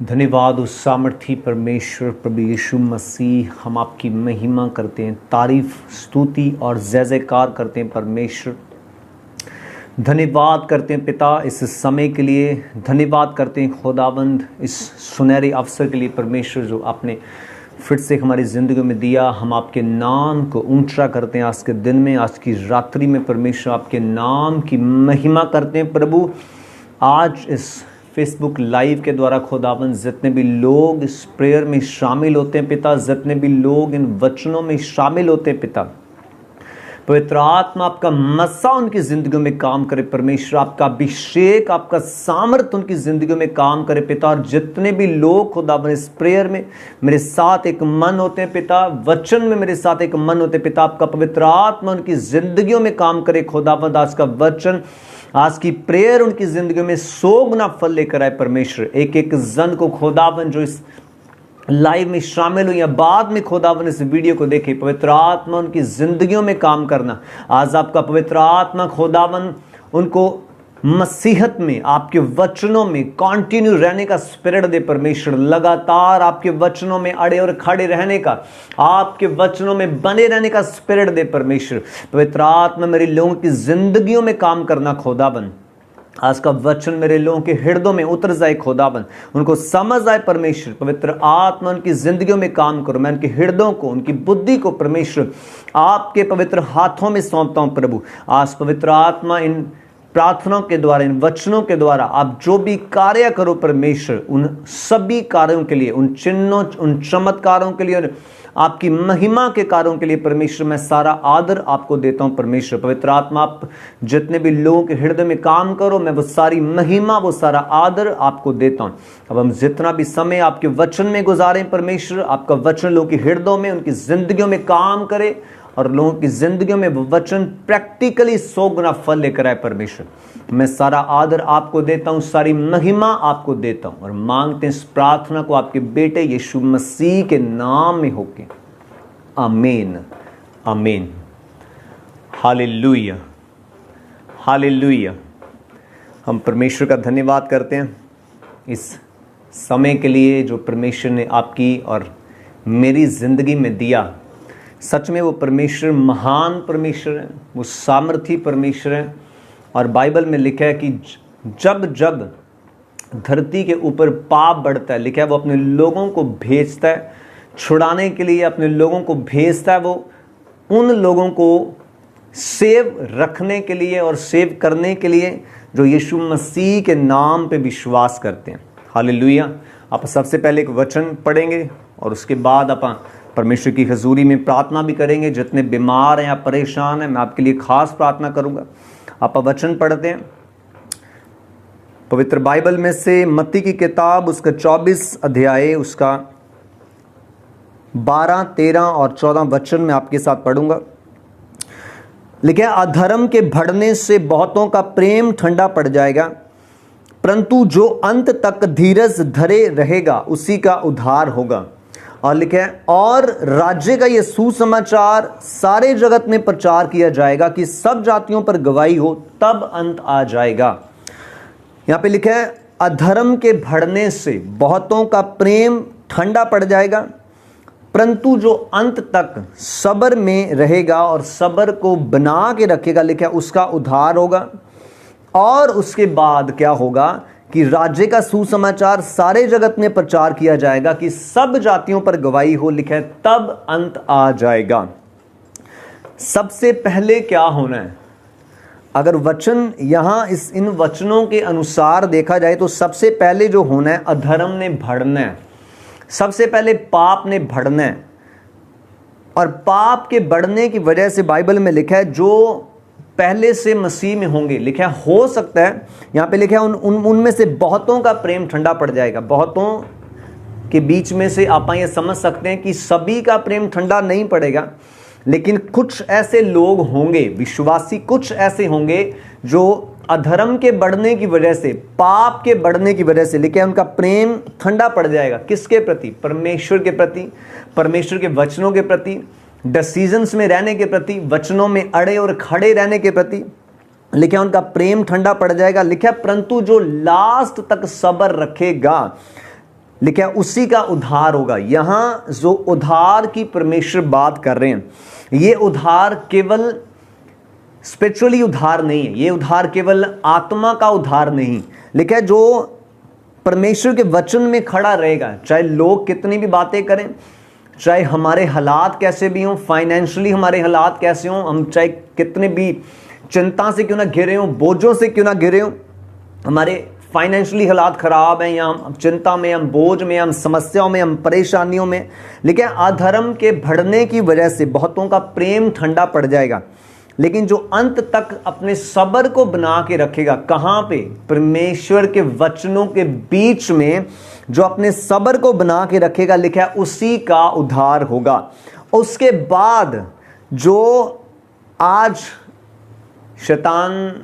धन्यवाद उस सामर्थी परमेश्वर प्रभु यीशु मसीह, हम आपकी महिमा करते हैं, तारीफ स्तुति और जय जयकार करते हैं परमेश्वर। धन्यवाद करते हैं पिता इस समय के लिए, धन्यवाद करते हैं खुदावंद इस सुनहरे अवसर के लिए परमेश्वर जो आपने फिर से हमारी ज़िंदगी में दिया। हम आपके नाम को ऊंचा करते हैं आज के दिन में, आज की रात्रि में परमेश्वर आपके नाम की महिमा करते हैं प्रभु। आज इस फेसबुक लाइव के द्वारा खुदावंद जितने भी लोग इस प्रेयर में शामिल होते हैं पिता, जितने भी लोग इन वचनों में शामिल होते हैं पिता, पवित्र आत्मा आपका मसा उनकी जिंदगियों में काम करे परमेश्वर, आपका अभिषेक आपका सामर्थ्य उनकी जिंदगियों में काम करे पिता। और जितने भी लोग खुदावंद इस प्रेयर में मेरे साथ एक मन होते हैं पिता, वचन में मेरे साथ एक मन होते हैं पिता, आपका पवित्र आत्मा उनकी जिंदगियों में काम करे खुदावंद। आज का वचन, आज की प्रेयर उनकी जिंदगी में 100 गुना फल लेकर आए परमेश्वर। एक एक जन को खुदावंद जो इस लाइव में शामिल हुई या बाद में खुदावंद इस वीडियो को देखे, पवित्र आत्मा उनकी जिंदगियों में काम करना। आज आपका पवित्र आत्मा खुदावंद उनको मसीहत में, आपके वचनों में कंटिन्यू रहने का स्पिरिट दे परमेश्वर। लगातार आपके वचनों में अड़े और खड़े रहने का, आपके वचनों में बने रहने का स्पिरिट दे परमेश्वर। पवित्र आत्मा मेरे लोगों की जिंदगियों में काम करना खुदावंद। आज का वचन मेरे लोगों के हृदयों में उतर जाए खुदावंद, उनको समझ आए परमेश्वर। पवित्र आत्मा उनकी जिंदगियों में काम करो। मैं उनके हृदयों को, उनकी बुद्धि को परमेश्वर आपके पवित्र हाथों में सौंपता हूं प्रभु। आज पवित्र आत्मा इन प्रार्थनाओं के द्वारा, इन वचनों के द्वारा आप जो भी कार्य करो परमेश्वर, उन सभी कार्यों के लिए, उन चिन्हों, उन चमत्कारों के लिए, आपकी महिमा के कार्यों के लिए परमेश्वर मैं सारा आदर आपको देता हूं परमेश्वर। पवित्र आत्मा आप जितने भी लोगों के हृदय में काम करो, मैं वो सारी महिमा, वो सारा आदर आपको देता हूं। अब हम जितना भी समय आपके वचन में गुजारें परमेश्वर, आपका वचन लोगों के हृदयों में, उनकी जिंदगियों में काम करे और लोगों की जिंदगियों में वो वचन प्रैक्टिकली 100 गुना फल लेकर आए परमेश्वर। मैं सारा आदर आपको देता हूं, सारी महिमा आपको देता हूं और मांगते हैं इस प्रार्थना को आपके बेटे यीशु मसीह के नाम में होके, आमीन आमीन। Hallelujah hallelujah. हम परमेश्वर का धन्यवाद करते हैं इस समय के लिए जो परमेश्वर ने आपकी और मेरी जिंदगी में दिया। सच में वो परमेश्वर महान परमेश्वर है, वो सामर्थी परमेश्वर है। और बाइबल में लिखा है कि जब जब धरती के ऊपर पाप बढ़ता है, लिखा है वो अपने लोगों को भेजता है छुड़ाने के लिए, अपने लोगों को भेजता है वो उन लोगों को सेव रखने के लिए और सेव करने के लिए जो यीशु मसीह के नाम पे विश्वास करते हैं। हालेलुया। आप सबसे पहले एक वचन पढ़ेंगे और उसके बाद आप परमेश्वर की हजूरी में प्रार्थना भी करेंगे। जितने बीमार हैं या परेशान हैं, मैं आपके लिए खास प्रार्थना करूंगा। आप वचन पढ़ते हैं पवित्र बाइबल में से मत्ती की किताब, उसका 24 अध्याय, उसका 12, 13 और 14 वचन में आपके साथ पढ़ूंगा। लिखा है, अधर्म के बढ़ने से बहुतों का प्रेम ठंडा पड़ जाएगा, परंतु जो अंत तक धीरज धरे रहेगा उसी का उद्धार होगा। और लिखा है, और राज्य का यह सुसमाचार सारे जगत में प्रचार किया जाएगा कि सब जातियों पर गवाही हो, तब अंत आ जाएगा। यहां पे लिखा है, अधर्म के बढ़ने से बहुतों का प्रेम ठंडा पड़ जाएगा, परंतु जो अंत तक सब्र में रहेगा और सब्र को बना के रखेगा, लिखा है, उसका उद्धार होगा। और उसके बाद क्या होगा कि राज्य का सुसमाचार सारे जगत में प्रचार किया जाएगा कि सब जातियों पर गवाही हो, लिखा है, तब अंत आ जाएगा। सबसे पहले क्या होना है? अगर वचन यहां इन वचनों के अनुसार देखा जाए तो सबसे पहले जो होना है, अधर्म ने बढ़ना है। सबसे पहले पाप ने बढ़ना है। और पाप के बढ़ने की वजह से बाइबल में लिखा है जो पहले से मसीह में होंगे, लिखा है, हो सकता है, यहां पे लिखा है उनमें से बहुतों का प्रेम ठंडा पड़ जाएगा। बहुतों के बीच में से आप ये समझ सकते हैं कि सभी का प्रेम ठंडा नहीं पड़ेगा, लेकिन कुछ ऐसे लोग होंगे, विश्वासी कुछ ऐसे होंगे जो अधर्म के बढ़ने की वजह से, पाप के बढ़ने की वजह से, लिखा है, उनका प्रेम ठंडा पड़ जाएगा। किसके प्रति? परमेश्वर के प्रति, परमेश्वर के वचनों के प्रति, डिसीजंस में रहने के प्रति, वचनों में अड़े और खड़े रहने के प्रति, लिखा उनका प्रेम ठंडा पड़ जाएगा। लिखा परंतु जो लास्ट तक सब्र रखेगा, लिखा है उसी का उद्धार होगा। यहां जो उद्धार की परमेश्वर बात कर रहे हैं, ये उद्धार केवल स्पिरिचुअली उद्धार नहीं है, ये उद्धार केवल आत्मा का उद्धार नहीं। लिखा है जो परमेश्वर के वचन में खड़ा रहेगा, चाहे लोग कितनी भी बातें करें, चाहे हमारे हालात कैसे भी हों, फाइनेंशियली हमारे हालात कैसे हों, हम चाहे कितने भी चिंता से क्यों ना घिरे हों, बोझों से क्यों ना घिरे हों, हमारे फाइनेंशियली हालात खराब हैं, या हम चिंता में, हम बोझ में, हम समस्याओं में, हम परेशानियों में, लेकिन अधर्म के बढ़ने की वजह से बहुतों का प्रेम ठंडा पड़ जाएगा। लेकिन जो अंत तक अपने सब्र को बना के रखेगा, कहां पे? परमेश्वर के वचनों के बीच में जो अपने सब्र को बना के रखेगा, लिखा है उसी का उद्धार होगा। उसके बाद जो आज शैतान,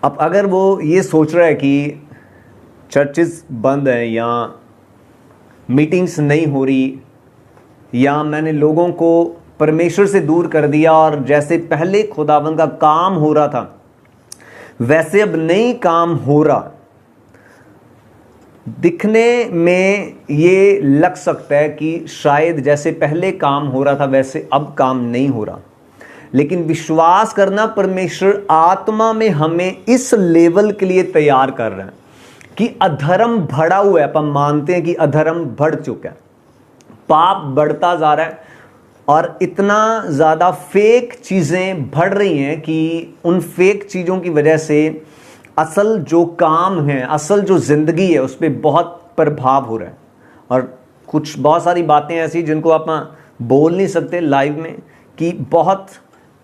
अब अगर वो ये सोच रहा है कि चर्चेस बंद हैं, या मीटिंग्स नहीं हो रही, या मैंने लोगों को परमेश्वर से दूर कर दिया और जैसे पहले खुदावंद का काम हो रहा था वैसे अब नहीं काम हो रहा, दिखने में ये लग सकता है कि शायद जैसे पहले काम हो रहा था वैसे अब काम नहीं हो रहा। लेकिन विश्वास करना, परमेश्वर आत्मा में हमें इस लेवल के लिए तैयार कर रहा है कि अधर्म बढ़ा हुआ है। अपन मानते हैं कि अधर्म बढ़ चुका है, पाप बढ़ता जा रहा है, और इतना ज़्यादा फेक चीज़ें बढ़ रही हैं कि उन फेक चीज़ों की वजह से असल जो काम है, असल जो ज़िंदगी है, उस पर बहुत प्रभाव हो रहा है। और कुछ बहुत सारी बातें ऐसी जिनको आप बोल नहीं सकते लाइव में, कि बहुत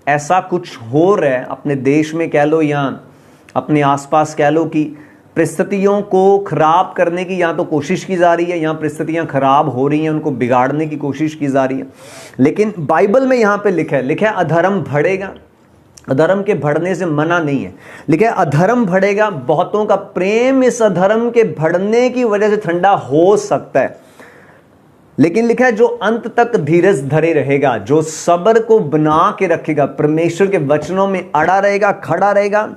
ऐसा कुछ हो रहा है अपने देश में कह लो, या अपने आसपास कह लो, कि परिस्थितियों को खराब करने की या तो कोशिश की जा रही है, या परिस्थितियां खराब हो रही हैं उनको बिगाड़ने की कोशिश की जा रही है। लेकिन बाइबल में यहाँ पे लिखा है अधर्म बढ़ेगा। अधर्म के बढ़ने से मना नहीं है, लिखा है अधर्म बढ़ेगा, बहुतों का प्रेम इस अधर्म के बढ़ने की वजह से ठंडा हो सकता है। लेकिन लिखा है जो अंत तक धीरज धरे रहेगा, जो सब्र को बना के रखेगा, परमेश्वर के वचनों में अड़ा रहेगा, खड़ा रहेगा,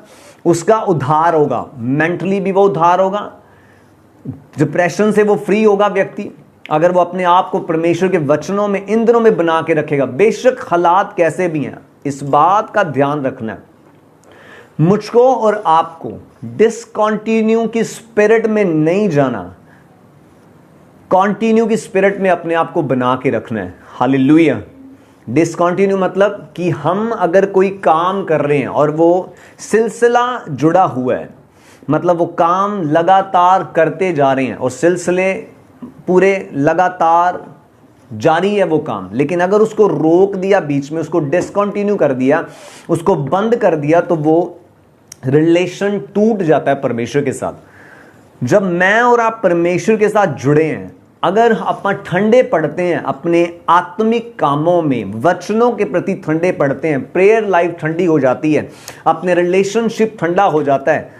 उसका उद्धार होगा। मेंटली भी वो उद्धार होगा, डिप्रेशन से वो फ्री होगा व्यक्ति, अगर वो अपने आप को परमेश्वर के वचनों में इन दिनों में बना के रखेगा। बेशक हालात कैसे भी हैं, इस बात का ध्यान रखना है, मुझको और आपको डिसकंटिन्यू की स्पिरिट में नहीं जाना, कंटिन्यू की स्पिरिट में अपने आप को बना के रखना है। हालेलुया। डिसकंटिन्यू मतलब कि हम अगर कोई काम कर रहे हैं और वो सिलसिला जुड़ा हुआ है, मतलब वो काम लगातार करते जा रहे हैं और सिलसिले पूरे लगातार जारी है वो काम, लेकिन अगर उसको रोक दिया बीच में, उसको डिसकंटिन्यू कर दिया, उसको बंद कर दिया, तो वो रिलेशन टूट जाता है परमेश्वर के साथ। जब मैं और आप परमेश्वर के साथ जुड़े हैं, अगर अपन ठंडे पड़ते हैं अपने आत्मिक कामों में, वचनों के प्रति ठंडे पड़ते हैं, प्रेयर लाइफ ठंडी हो जाती है, अपने रिलेशनशिप ठंडा हो जाता है।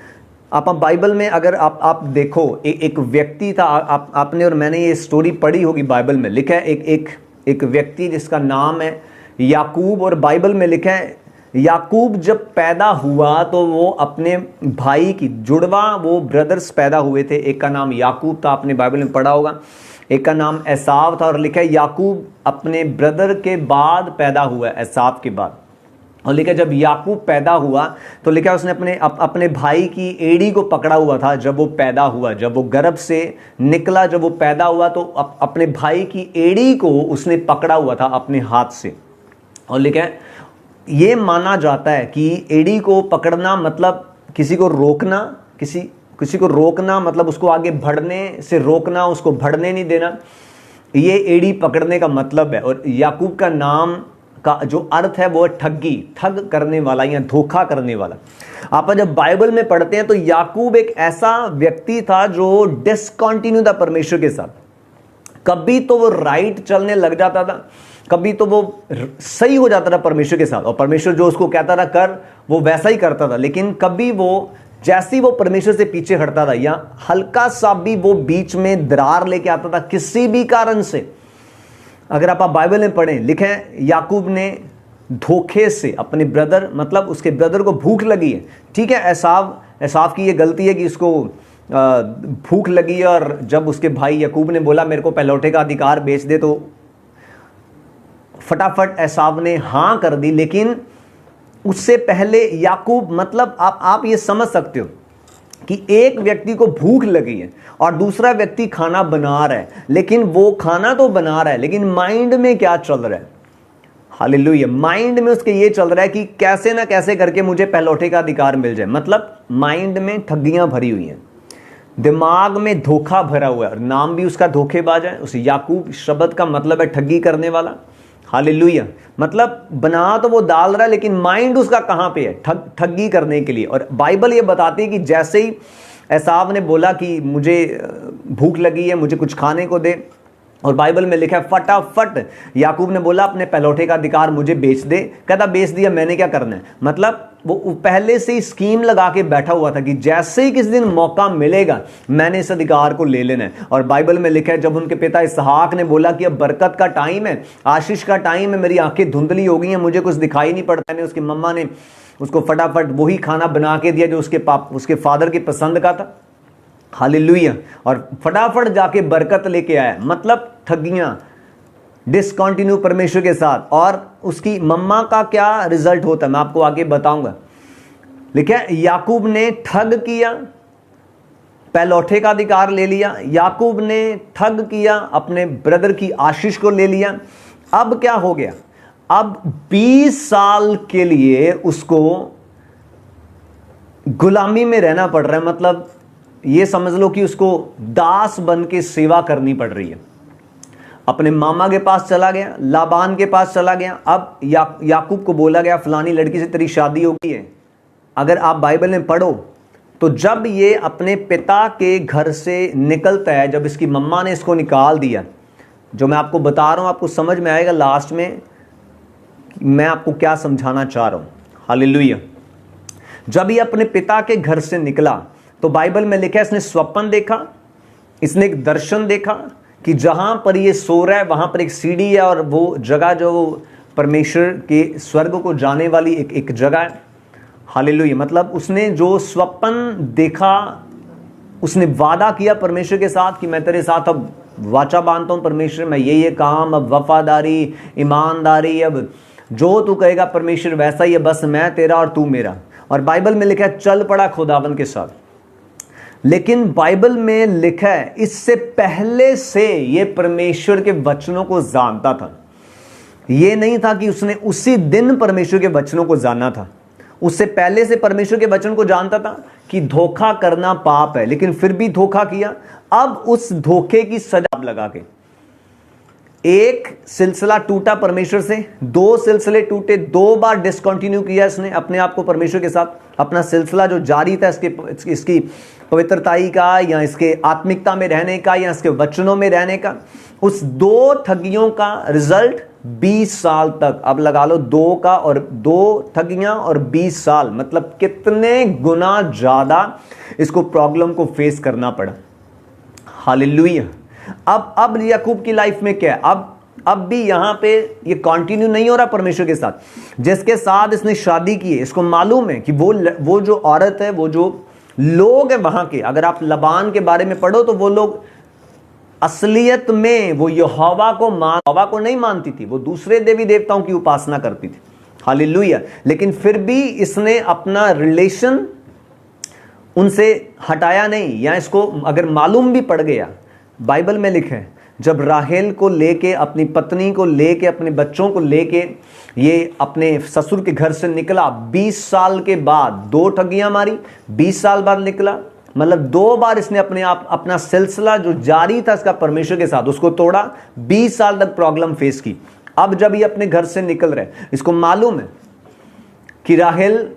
आप बाइबल में अगर आप देखो, एक व्यक्ति था, आपने और मैंने ये स्टोरी पढ़ी होगी बाइबल में। लिखा है एक व्यक्ति जिसका नाम है याकूब, और बाइबल में लिखा है याकूब जब पैदा हुआ तो वो अपने भाई की जुड़वा, वो ब्रदर्स पैदा हुए थे। एक का नाम याकूब था, आपने बाइबल में पढ़ा होगा, एक का नाम एसाव था। और लिखा है याकूब अपने ब्रदर के बाद पैदा हुआ, एसाव के बाद। और लिखा जब याकूब पैदा हुआ तो लिखा उसने अपने भाई की एड़ी को पकड़ा हुआ था जब वो पैदा हुआ, जब वो गर्भ से निकला, जब वो पैदा हुआ तो अपने भाई की एड़ी को उसने पकड़ा हुआ था अपने हाथ से। और लिखा है ये माना जाता है कि एड़ी को पकड़ना मतलब किसी को रोकना, किसी को रोकना मतलब उसको आगे बढ़ने से रोकना, उसको बढ़ने नहीं देना, ये एड़ी पकड़ने का मतलब है। और याकूब का नाम का जो अर्थ है वो है ठगी, ठग करने वाला या धोखा करने वाला। आप जब बाइबल में पढ़ते हैं तो याकूब एक ऐसा व्यक्ति था जो डिसकंटिन्यू था परमेश्वर के साथ। कभी तो वो राइट चलने लग जाता था, कभी तो वो सही हो जाता था परमेश्वर के साथ, और परमेश्वर जो उसको कहता था कर वो वैसा ही करता था। लेकिन कभी वो जैसे ही वो परमेश्वर से पीछे हटता था या हल्का सा भी वो बीच में दरार लेके आता था किसी भी कारण से, अगर आप बाइबल में पढ़ें, लिखे याकूब ने धोखे से अपने ब्रदर, मतलब उसके ब्रदर को भूख लगी है, ठीक है, एसाव की ये गलती है कि इसको भूख लगी और जब उसके भाई याकूब ने बोला मेरे को पहलौठे का अधिकार बेच दे, तो फटाफट एसाव ने हाँ कर दी। लेकिन उससे पहले याकूब, मतलब आप ये समझ सकते हो कि एक व्यक्ति को भूख लगी है और दूसरा व्यक्ति खाना बना रहा है, लेकिन वो खाना तो बना रहा है लेकिन माइंड में क्या चल रहा है? हालेलुया, माइंड में उसके ये चल रहा है कि कैसे ना कैसे करके मुझे पहलौठे का अधिकार मिल जाए। मतलब माइंड में ठगियां भरी हुई हैं, दिमाग में धोखा भरा हुआ है, और नाम भी उसका धोखेबाज है। उस याकूब शब्द का मतलब है ठगी करने वाला। हालेलुया, मतलब बना तो वो डाल रहा है लेकिन माइंड उसका कहां पे है? ठगी करने के लिए। और बाइबल ये बताती है कि जैसे ही एसाव ने बोला कि मुझे भूख लगी है, मुझे कुछ खाने को दे, और बाइबल में लिखा है फटाफट याकूब ने बोला अपने पहलौठे का अधिकार मुझे बेच दे। कहता बेच दिया, मैंने क्या करना है? मतलब वो पहले से ही स्कीम लगा के बैठा हुआ था कि जैसे ही किस दिन मौका मिलेगा मैंने इस अधिकार को ले लेना है। और बाइबल में लिखा है जब उनके पिता इसहाक ने बोला कि अब बरकत का टाइम है, आशीष का टाइम है, मेरी आंखें धुंधली हो गई हैं, मुझे कुछ दिखाई नहीं पड़ता है, उसकी मम्मा ने उसको फटाफट वही खाना बना के दिया जो उसके फादर की पसंद का था। हालेलुया, और फटाफट जाके बरकत लेके आया। मतलब ठगियां, डिसकंटिन्यू परमेश्वर के साथ। और उसकी मम्मा का क्या रिजल्ट होता है मैं आपको आगे बताऊंगा। लिखा है याकूब ने ठग किया, पहलौठे का अधिकार ले लिया। याकूब ने ठग किया, अपने ब्रदर की आशीष को ले लिया। अब क्या हो गया? अब 20 साल के लिए उसको गुलामी में रहना पड़ रहा है। मतलब ये समझ लो कि उसको दास बन के सेवा करनी पड़ रही है। अपने मामा के पास चला गया, लाबान के पास चला गया। अब याकूब को बोला गया फलानी लड़की से तेरी शादी हो गई है। अगर आप बाइबल में पढ़ो तो जब ये अपने पिता के घर से निकलता है, जब इसकी मम्मा ने इसको निकाल दिया, जो मैं आपको बता रहा हूं आपको समझ में आएगा लास्ट में मैं आपको क्या समझाना चाह रहा हूं। हालेलुया, जब ये अपने पिता के घर से निकला तो बाइबल में लिखा है इसने स्वप्न देखा, इसने एक दर्शन देखा कि जहां पर ये सो रहा है वहां पर एक सीढ़ी है, और वो जगह जो परमेश्वर के स्वर्ग को जाने वाली एक जगह है। हालेलुया, मतलब उसने जो स्वप्न देखा, उसने वादा किया परमेश्वर के साथ कि मैं तेरे साथ अब वाचा बांधता हूं परमेश्वर, मैं ये काम, अब वफादारी, ईमानदारी, अब जो तू कहेगा परमेश्वर वैसा ही है, बस मैं तेरा और तू मेरा। और बाइबल में लिखा है चल पड़ा खुदावन के साथ। लेकिन बाइबल में लिखा है इससे पहले से ये परमेश्वर के वचनों को जानता था। ये नहीं था कि उसने उसी दिन परमेश्वर के वचनों को जाना था, उससे पहले से परमेश्वर के वचन को जानता था कि धोखा करना पाप है, लेकिन फिर भी धोखा किया। अब उस धोखे की सजा लगा के एक सिलसिला टूटा परमेश्वर से, 2 सिलसिले टूटे, 2 बार डिसकंटिन्यू किया इसने अपने आप को परमेश्वर के साथ। अपना सिलसिला जो जारी था इसकी पवित्रताई का, या इसके आत्मिकता में रहने का, या इसके वचनों में रहने का, उस 2 ठगियों का रिजल्ट 20 साल तक। अब लगा लो 2 का और 2 ठगियां और 20 साल, मतलब कितने गुना ज्यादा इसको प्रॉब्लम को फेस करना पड़ा। हालेलुया। अब याकूब की लाइफ में क्या है? अब भी यहां पे ये कंटिन्यू नहीं हो रहा परमेश्वर के साथ। जिसके साथ इसने शादी की है, इसको मालूम है कि वो जो औरत है, वो जो लोग है वहां के, अगर आप लबान के बारे में पढ़ो तो वो लोग असलियत में वो यहोवा को नहीं मानती थी, वो दूसरे देवी देवताओं की उपासना करती थी। हालेलुया। लेकिन फिर भी इसने अपना रिलेशन उनसे हटाया नहीं, या इसको अगर मालूम भी पड़ गया, बाइबल में लिखा है जब राहेल को लेके, अपनी पत्नी को लेके, अपने बच्चों को लेके ये अपने ससुर के घर से निकला, 20 साल के बाद 2 ठगियां मारी, 20 साल बाद निकला। मतलब 2 बार इसने अपना सिलसिला जो जारी था इसका परमेश्वर के साथ, उसको तोड़ा। 20 साल तक प्रॉब्लम फेस की। अब जब ये अपने घर से निकल रहे, इसको मालूम है कि राहेल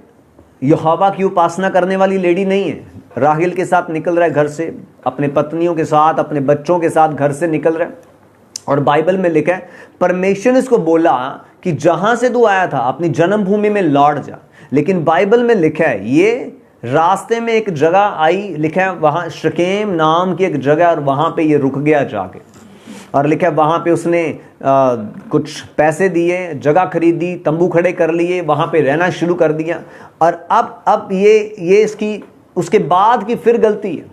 यहोवा की उपासना करने वाली लेडी नहीं है। राहेल के साथ निकल रहा है घर से, अपने पत्नियों के साथ, अपने बच्चों के साथ घर से निकल रहा है। और बाइबल में लिखा है परमेश्वर ने इसको बोला कि जहां से तू आया था अपनी जन्मभूमि में लौट जा। लेकिन बाइबल में लिखा है ये रास्ते में एक जगह आई, लिखा है वहां शकेम नाम की एक जगह, और वहां पे ये रुक गया जाके। और लिखा है वहां पे उसने कुछ पैसे दिए, जगह खरीदी, तंबू खड़े कर लिए, वहां पे रहना शुरू कर दिया। और अब ये इसकी उसके बाद की फिर गलती है।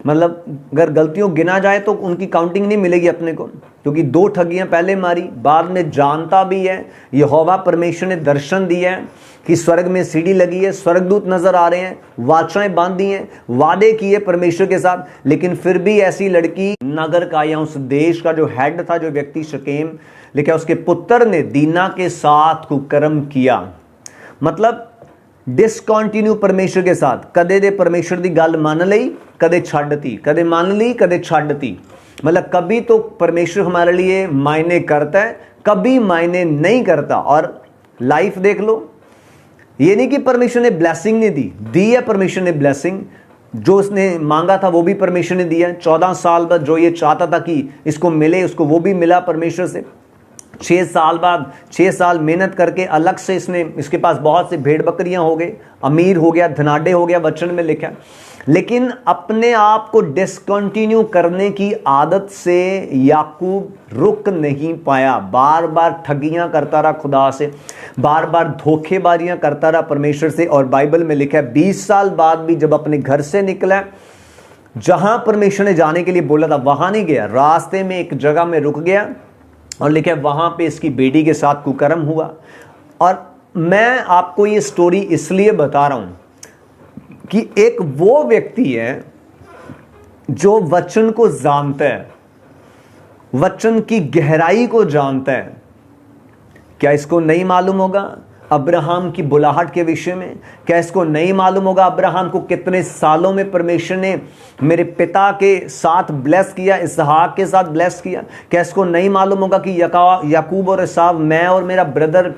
मतलब अगर गलतियों गिना जाए तो उनकी काउंटिंग नहीं मिलेगी अपने को, क्योंकि 2 ठगियां पहले मारी, बाद में जानता भी है। यहोवा परमेश्वर ने दर्शन दिया है कि स्वर्ग में सीढ़ी लगी है, स्वर्गदूत नजर आ रहे हैं, वाचाएं बांधी हैं, वादे किए परमेश्वर के साथ, लेकिन फिर भी ऐसी लड़की नगर का या उस देश का जो हेड था, जो व्यक्ति शकेम, लेकिन उसके पुत्र ने दीना के साथ कुकर्म किया। मतलब डिसकंटिन्यू परमेश्वर के साथ, कदे दे परमेश्वर की गल मान ली, कदे छड्डती, कदे मान ली, कदे छड्डती। मतलब कभी तो परमेश्वर हमारे लिए मायने करता है, कभी मायने नहीं करता। और लाइफ देख लो, ये नहीं कि परमेश्वर ने ब्लेसिंग नहीं दी है परमेश्वर ने ब्लेसिंग, जो उसने मांगा था वो भी परमेश्वर ने दिया। 14 साल बाद जो ये चाहता था कि इसको मिले, उसको वो भी मिला परमेश्वर से। 6 साल बाद 6 साल मेहनत करके अलग से इसके पास बहुत से भेड़ बकरियां हो गए, अमीर हो गया, धनाढ्य हो गया, वचन में लिखा। लेकिन अपने आप को डिसकंटिन्यू करने की आदत से याकूब रुक नहीं पाया, बार बार ठगियां करता रहा खुदा से, बार बार धोखेबाजियां करता रहा परमेश्वर से। और बाइबल में लिखा है 20 साल बाद भी जब अपने घर से निकला, जहां परमेश्वर ने जाने के लिए बोला था वहां नहीं गया, रास्ते में एक जगह में रुक गया और लिखा वहां पे इसकी बेटी के साथ कुकर्म हुआ। और मैं आपको ये स्टोरी इसलिए बता रहा हूं कि एक वो व्यक्ति है जो वचन को जानता है, वचन की गहराई को जानता है। क्या इसको नहीं मालूम होगा अब्राहम की बुलाहट के विषय में? क्या इसको नहीं मालूम होगा अब्राहम को कितने सालों में परमेश्वर ने मेरे पिता के साथ ब्लेस किया, इसहाक के साथ ब्लेस किया? क्या इसको नहीं मालूम होगा कि याकूब और एसाव, मैं और मेरा ब्रदर,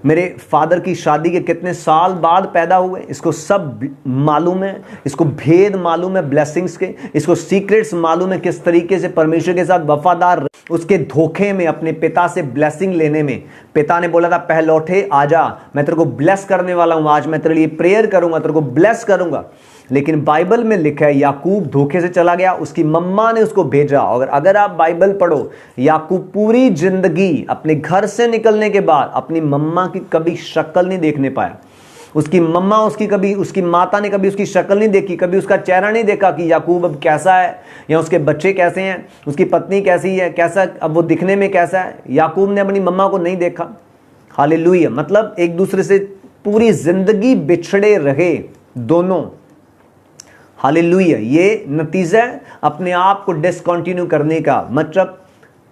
मेरे फादर की शादी के कितने साल बाद पैदा हुए? इसको सब मालूम है, इसको भेद मालूम है ब्लेसिंग्स के, इसको सीक्रेट्स मालूम है किस तरीके से परमेश्वर के साथ वफादार। उसके धोखे में अपने पिता से ब्लेसिंग लेने में, पिता ने बोला था पहलौठे आजा, मैं तेरे को ब्लेस करने वाला हूं, आज मैं तेरे लिए प्रेयर करूंगा, तेरे को ब्लेस करूंगा। लेकिन बाइबल में लिखा है याकूब धोखे से चला गया, उसकी मम्मा ने उसको भेजा। और अगर आप बाइबल पढ़ो, याकूब पूरी जिंदगी अपने घर से निकलने के बाद अपनी मम्मा की कभी शक्ल नहीं देखने पाया। उसकी मम्मा उसकी माता ने कभी उसकी शक्ल नहीं देखी, कभी उसका चेहरा नहीं देखा कि याकूब अब कैसा है, या उसके बच्चे कैसे हैं, उसकी पत्नी कैसी है, कैसा अब वो दिखने में कैसा है। याकूब ने अपनी मम्मा को नहीं देखा। हालेलुया। मतलब एक दूसरे से पूरी जिंदगी बिछड़े रहे दोनों। हालेलुया। ये नतीजा है अपने आप को डिसकंटिन्यू करने का। मतलब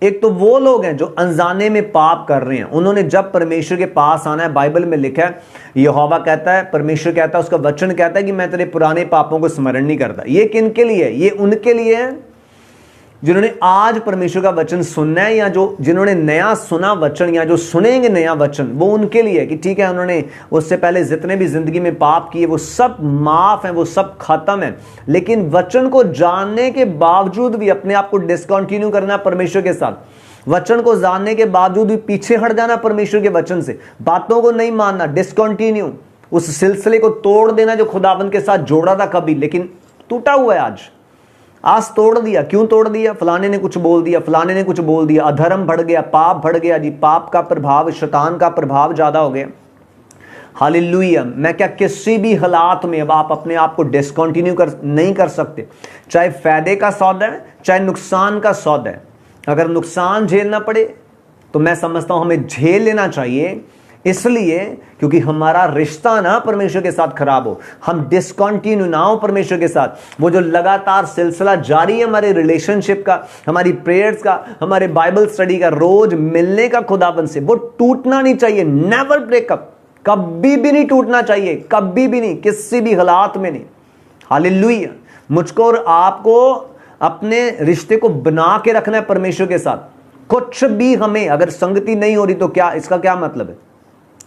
एक तो वो लोग हैं जो अनजाने में पाप कर रहे हैं, उन्होंने जब परमेश्वर के पास आना है, बाइबल में लिखा है यहोवा कहता है, परमेश्वर कहता है, उसका वचन कहता है कि मैं तेरे पुराने पापों को स्मरण नहीं करता। ये किन के लिए? ये उनके लिए है जिन्होंने आज परमेश्वर का वचन सुनना है, या जो जिन्होंने नया सुना वचन, या जो सुनेंगे नया वचन, वो उनके लिए है कि ठीक है, उन्होंने उससे पहले जितने भी जिंदगी में पाप किए वो सब माफ है, वो सब खत्म है। लेकिन वचन को जानने के बावजूद भी अपने आप को डिसकंटिन्यू करना परमेश्वर के साथ, वचन को जानने के बावजूद भी पीछे हट जाना परमेश्वर के वचन से, बातों को नहीं मानना, डिसकंटिन्यू, उस सिलसिले को तोड़ देना जो खुदावंद के साथ जोड़ा था कभी, लेकिन टूटा हुआ है आज तोड़ दिया। क्यों तोड़ दिया? फलाने ने कुछ बोल दिया, फलाने ने कुछ बोल दिया, अधर्म बढ़ गया, पाप बढ़ गया जी, पाप का प्रभाव, शैतान का प्रभाव ज्यादा हो गया। हालेलुया। मैं क्या किसी भी हालात में अब आप अपने आप को डिसकंटिन्यू नहीं कर सकते, चाहे फायदे का सौदा है, चाहे नुकसान का सौदा है। अगर नुकसान झेलना पड़े तो मैं समझता हूं हमें झेल लेना चाहिए, इसलिए क्योंकि हमारा रिश्ता ना परमेश्वर के साथ खराब हो, हम डिसकंटिन्यू ना हो परमेश्वर के साथ। वो जो लगातार सिलसिला जारी है हमारे रिलेशनशिप का, हमारी प्रेयर्स का, हमारे बाइबल स्टडी का, रोज मिलने का खुदाबंद से, वो टूटना नहीं चाहिए। नेवर ब्रेकअप, कभी भी नहीं टूटना चाहिए, कभी भी नहीं, किसी भी हालात में नहीं। हालेलुया। मुझको और आपको अपने रिश्ते को बना के रखना है परमेश्वर के साथ। कुछ भी हमें अगर संगति नहीं हो रही तो क्या, इसका क्या मतलब है?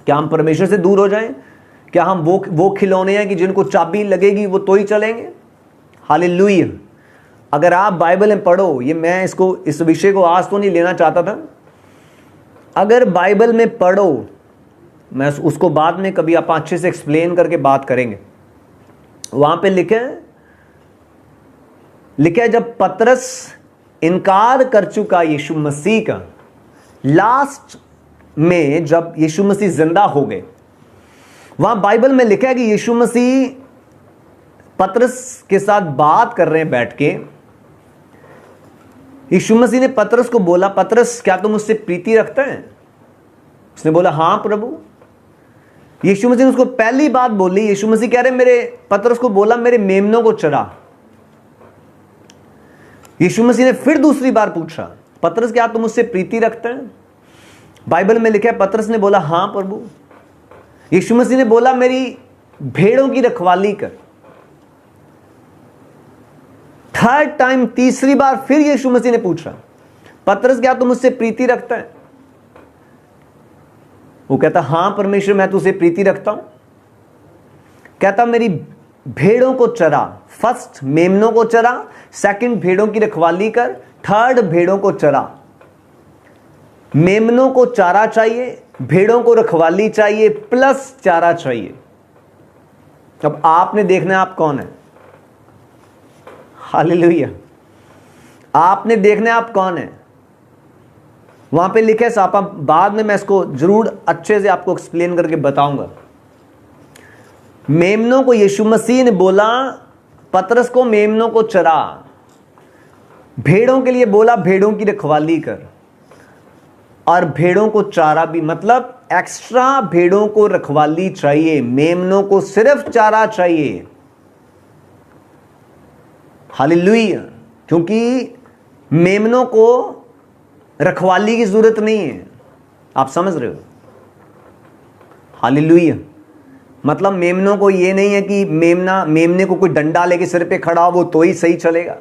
क्या हम परमेश्वर से दूर हो जाएं? क्या हम वो खिलौने हैं कि जिनको चाबी लगेगी वो तो ही चलेंगे? हालेलुया। अगर आप बाइबल में पढ़ो, ये मैं इस विषय को आज तो नहीं लेना चाहता था, अगर बाइबल में पढ़ो, मैं उसको बाद में कभी आप अच्छे से एक्सप्लेन करके बात करेंगे। वहां पे लिखे जब पतरस इनकार कर चुका यीशु मसीह का, लास्ट में जब यीशु मसीह जिंदा हो गए, वहां बाइबल में लिखा है कि यीशु मसीह पतरस के साथ बात कर रहे हैं बैठ के। यीशु मसीह ने पतरस को बोला, पतरस क्या तुम मुझसे प्रीति रखता है? उसने बोला हाँ प्रभु। यीशु मसीह ने उसको पहली बात बोली, यीशु मसीह कह रहे पतरस को बोला मेरे मेमनों को चरा। यीशु मसीह ने फिर दूसरी बार पूछा, पतरस क्या तुम मुझसे प्रीति रखते हैं? बाइबल में लिखा है पतरस ने बोला हाँ प्रभु। यीशु मसीह ने बोला मेरी भेड़ों की रखवाली कर। थर्ड टाइम, तीसरी बार फिर यीशु मसीह ने पूछा, पतरस क्या तुम मुझसे प्रीति रखता है? वो कहता हाँ परमेश्वर मैं तुझसे प्रीति रखता हूं। कहता मेरी भेड़ों को चरा। फर्स्ट मेमनों को चरा, सेकंड भेड़ों की रखवाली कर, थर्ड भेड़ों को चरा। मेमनों को चारा चाहिए, भेड़ों को रखवाली चाहिए, प्लस चारा चाहिए। अब आपने देखना है आप कौन है। हालेलुया। आपने देखना है आप कौन है। वहां पे लिखे सापा, बाद में मैं इसको जरूर अच्छे से आपको एक्सप्लेन करके बताऊंगा। मेमनों को यीशु मसीह ने बोला पतरस को मेमनों को चरा, भेड़ों के लिए बोला भेड़ों की रखवाली कर, और भेड़ों को चारा भी, मतलब एक्स्ट्रा भेड़ों को रखवाली चाहिए, मेमनों को सिर्फ चारा चाहिए। हालेलुया। क्योंकि मेमनों को रखवाली की जरूरत नहीं है। आप समझ रहे हो? हालेलुया। मतलब मेमनों को ये नहीं है कि मेमने को कोई डंडा लेके सिर पे खड़ा हो तो ही सही चलेगा।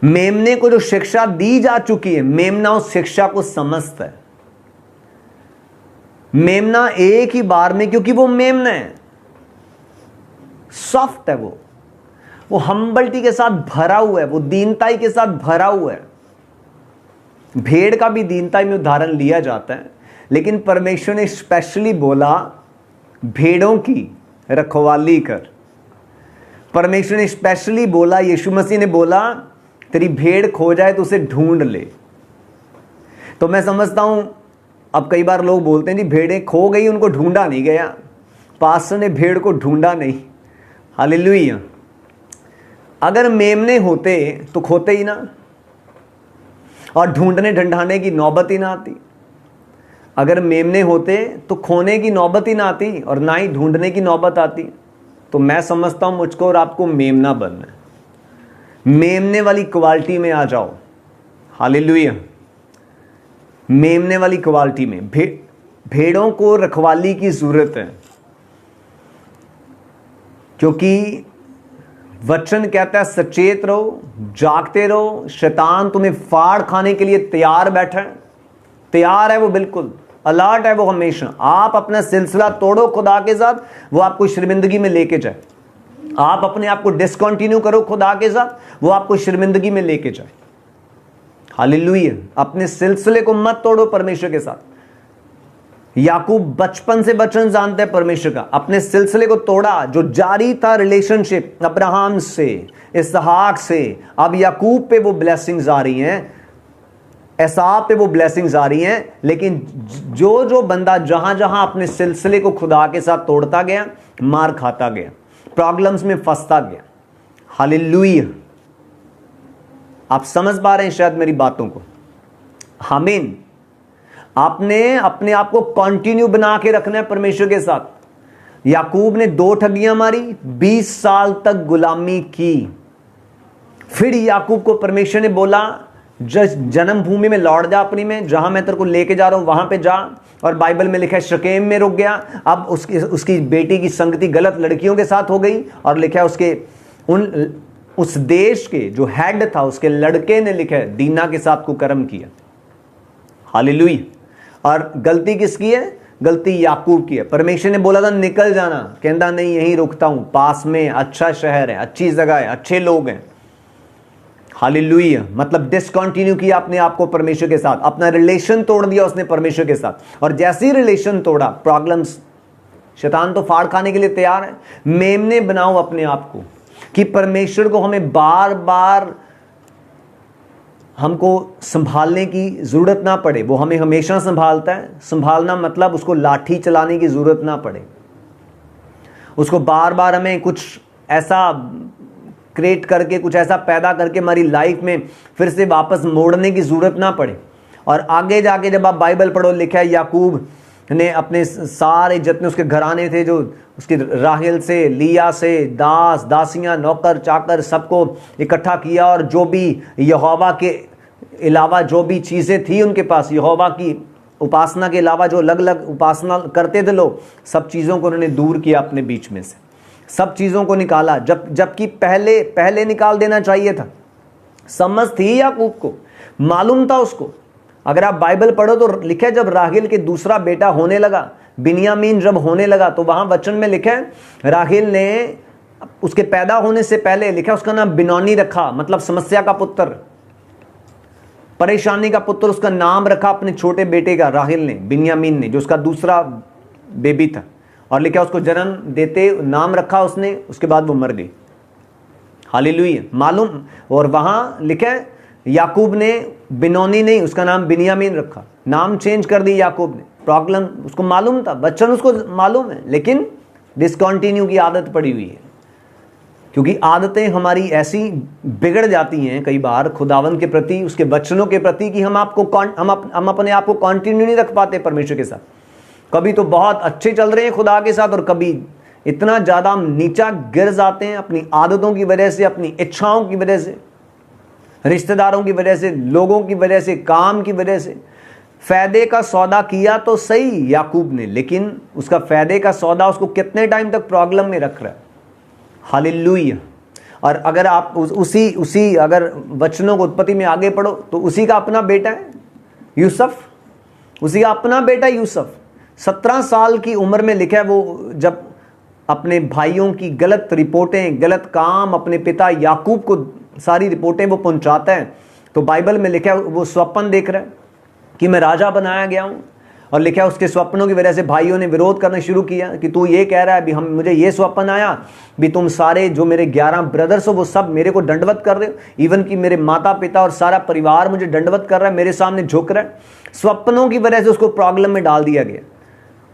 मेमने को जो शिक्षा दी जा चुकी है, मेमना उस शिक्षा को समझता है। मेमना एक ही बार में, क्योंकि वो मेमना है, सॉफ्ट है, वो हम्बल्टी के साथ भरा हुआ है, वो दीनताई के साथ भरा हुआ है। भेड़ का भी दीनताई में उदाहरण लिया जाता है, लेकिन परमेश्वर ने स्पेशली बोला भेड़ों की रखवाली कर। परमेश्वर ने स्पेशली बोला, यीशु मसीह ने बोला तेरी भेड़ खो जाए तो उसे ढूंढ ले। तो मैं समझता हूं अब कई बार लोग बोलते हैं जी भेड़ें खो गई, उनको ढूंढा नहीं गया, पास्टर ने भेड़ को ढूंढा नहीं। हालेलुया। अगर मेमने होते तो खोते ही ना, और ढूंढने ढंढाने की नौबत ही ना आती। अगर मेमने होते तो खोने की नौबत ही ना आती और ना ही ढूंढने की नौबत आती। तो मैं समझता हूं मुझको और आपको मेमना बनना है। मेमने वाली क्वालिटी में आ जाओ। हालेलुया। मेमने वाली क्वालिटी में भेड़ों को रखवाली की जरूरत है, क्योंकि वचन कहता है सचेत रहो, जागते रहो, शैतान तुम्हें फाड़ खाने के लिए तैयार बैठा है। तैयार है वो, बिल्कुल अलर्ट है वो हमेशा। आप अपना सिलसिला तोड़ो खुदा के साथ, वो आपको शर्मिंदगी में लेके जाए। आप अपने आप को डिसकंटिन्यू करो खुदा के साथ, वो आपको शर्मिंदगी में लेके जाए। हालेलुया। अपने सिलसिले को मत तोड़ो परमेश्वर के साथ। याकूब बचपन से वचन जानते हैं परमेश्वर का, अपने सिलसिले को तोड़ा जो जारी था रिलेशनशिप अब्राहम से, इसहाक से। अब याकूब पे वो ब्लेसिंग्स आ रही हैं, एसाव पे वो ब्लेसिंग्स आ रही हैं। लेकिन जो जो बंदा जहां जहां अपने सिलसिले को खुदा के साथ तोड़ता गया, मार खाता गया, प्रॉब्लम्स में फंसता गया। हालेलुया। आप समझ पा रहे हैं शायद मेरी बातों को? आमीन। आपने अपने आप को कंटिन्यू बना के रखना है परमेश्वर के साथ। याकूब ने 2 ठगियां मारी, 20 साल तक गुलामी की। फिर याकूब को परमेश्वर ने बोला जन्मभूमि में लौट जा अपनी में, जहां मैं तेरे को लेके जा रहा हूं वहां पे जा। और बाइबल में लिखा है शकेम में रुक गया। अब उसकी बेटी की संगति गलत लड़कियों के साथ हो गई, और लिखा है उस देश के जो हेड था उसके लड़के ने लिखा है दीना के साथ कुकर्म किया। हालेलुया। और गलती किसकी है? गलती याकूब की है। परमेश्वर ने बोला था निकल जाना, कहता नहीं यहीं रुकता हूं, पास में अच्छा शहर है, अच्छी जगह है, अच्छे लोग हैं। हालेलुया। मतलब डिसकंटिन्यू किया अपने आप को परमेश्वर के साथ, अपना रिलेशन तोड़ दिया उसने परमेश्वर के साथ। और जैसे ही रिलेशन तोड़ा, प्रॉब्लम्स, शैतान तो फाड़ खाने के लिए तैयार है। मेमने बनाओ अपने आप को कि परमेश्वर को हमें बार बार हमको संभालने की जरूरत ना पड़े, वो हमें हमेशा संभालता है। संभालना मतलब उसको लाठी चलाने की जरूरत ना पड़े। उसको बार बार हमें कुछ ऐसा क्रिएट करके, कुछ ऐसा पैदा करके हमारी लाइफ में फिर से वापस मोड़ने की ज़रूरत ना पड़े। और आगे जाके जब आप बाइबल पढ़ो, लिखा है याकूब ने अपने सारे जितने उसके घराने थे, जो उसकी राहेल से, लिया से, दास दासियां, नौकर चाकर, सबको इकट्ठा किया, और जो भी यहोवा के अलावा जो भी चीज़ें थी उनके पास, यहोवा की उपासना के अलावा जो अलग अलग उपासना करते थे लोग, सब चीज़ों को उन्होंने दूर किया अपने बीच में से, सब चीज़ों को निकाला, जबकि पहले निकाल देना चाहिए था। समझ थी याकूब को, मालूम था उसको। अगर आप बाइबल पढ़ो तो लिखा है जब राहेल के दूसरा बेटा होने लगा, बिन्यामीन जब होने लगा, तो वहां वचन में लिखा है राहेल ने उसके पैदा होने से पहले लिखा उसका नाम बिनौनी रखा, मतलब समस्या का पुत्र, परेशानी का पुत्र उसका नाम रखा अपने छोटे बेटे का, राहेल ने, बिन्यामीन ने, जो उसका दूसरा बेबी था। और लिखा उसको जन्म देते नाम रखा उसने, उसके बाद वो मर गई। हालेलुया, मालूम। और वहां लिखा है याकूब ने बिनौनी नहीं, उसका नाम बिन्यामीन रखा, नाम चेंज कर दी याकूब ने। प्रॉब्लम उसको मालूम था, वचन उसको मालूम है, लेकिन डिसकंटिन्यू की आदत पड़ी हुई है। क्योंकि आदतें हमारी ऐसी बिगड़ जाती हैं कई बार खुदावन के प्रति, उसके वचनों के प्रति, कि हम अपने आप को कंटिन्यू नहीं रख पाते परमेश्वर के साथ। कभी तो बहुत अच्छे चल रहे हैं खुदा के साथ, और कभी इतना ज़्यादा हम नीचा गिर जाते हैं अपनी आदतों की वजह से, अपनी इच्छाओं की वजह से, रिश्तेदारों की वजह से, लोगों की वजह से, काम की वजह से। फायदे का सौदा किया तो सही याकूब ने, लेकिन उसका फायदे का सौदा उसको कितने टाइम तक प्रॉब्लम में रख रहा है। हालेलुया। और अगर आप उसी अगर वचनों को उत्पत्ति में आगे पढ़ो तो उसी का अपना बेटा है यूसुफ, उसी का अपना बेटा यूसुफ 17 साल की उम्र में लिखा है, वो जब अपने भाइयों की गलत रिपोर्टें, गलत काम अपने पिता याकूब को सारी रिपोर्टें वो पहुंचाता है, तो बाइबल में लिखा है वो स्वप्न देख रहा है कि मैं राजा बनाया गया हूं। और लिखा है उसके स्वप्नों की वजह से भाइयों ने विरोध करना शुरू किया कि तू ये कह रहा है, भी मुझे ये स्वप्न आया, भी तुम सारे जो मेरे 11 ब्रदर्स हो वो सब मेरे को दंडवत कर रहे हो, इवन कि मेरे माता पिता और सारा परिवार मुझे दंडवत कर रहा है, मेरे सामने झुक रहा है। स्वप्नों की वजह से उसको प्रॉब्लम में डाल दिया गया,